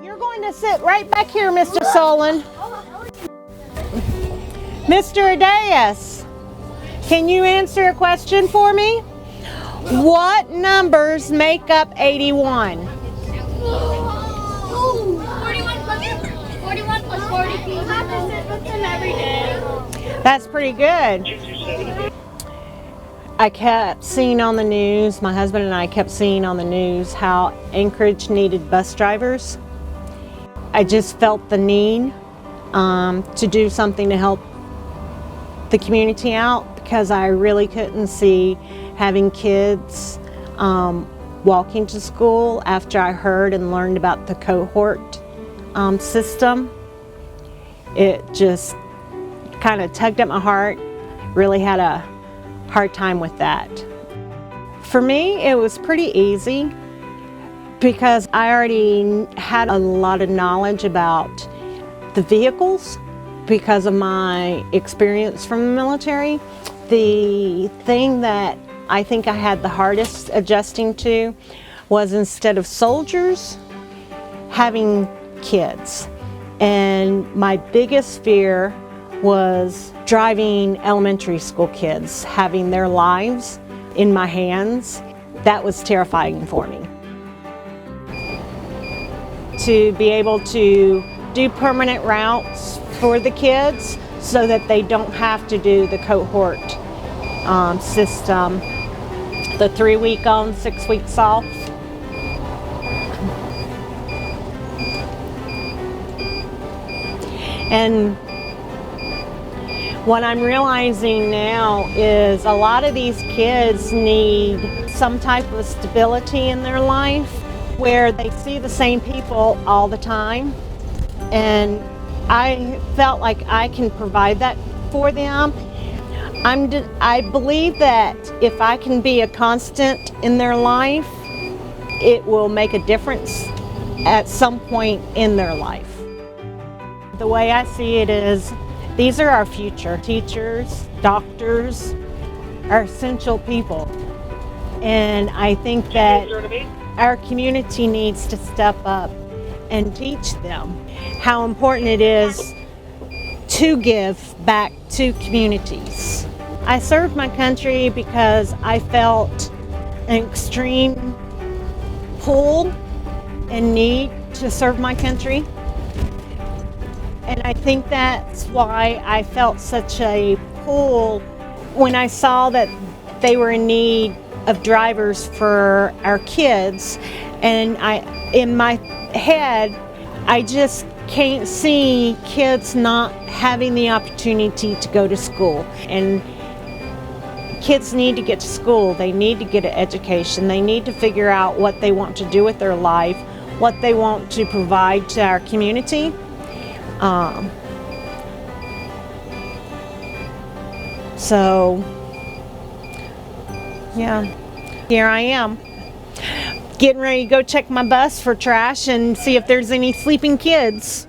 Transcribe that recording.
You're going to sit right back here, Mr. Solon. Mr. Adeas, can you answer a question for me? What numbers make up 81? 41 plus 40. You have to sit with them every day. That's pretty good. I kept seeing on the news, my husband and I kept seeing on the news how Anchorage needed bus drivers. I just felt the need to do something to help the community out because I really couldn't see having kids walking to school after I heard and learned about the cohort system. It just kind of tugged at my heart, really had a hard time with that. For me, it was pretty easy because I already had a lot of knowledge about the vehicles because of my experience from the military. The thing that I think I had the hardest adjusting to was instead of soldiers, having kids. And my biggest fear was driving elementary school kids, having their lives in my hands. That was terrifying for me. To be able to do permanent routes for the kids so that they don't have to do the cohort system, the 3 week on, 6 weeks off. And what I'm realizing now is a lot of these kids need some type of stability in their life where they see the same people all the time. And I felt like I can provide that for them. I believe that if I can be a constant in their life, it will make a difference at some point in their life. The way I see it is, these are our future. Teachers, doctors are essential people. And I think that our community needs to step up and teach them how important it is to give back to communities. I served my country because I felt an extreme pull and need to serve my country. And I think that's why I felt such a pull when I saw that they were in need of drivers for our kids. And in my head, I just can't see kids not having the opportunity to go to school. And kids need to get to school. They need to get an education. They need to figure out what they want to do with their life, what they want to provide to our community. So, yeah, here I am, getting ready to go check my bus for trash and see if there's any sleeping kids.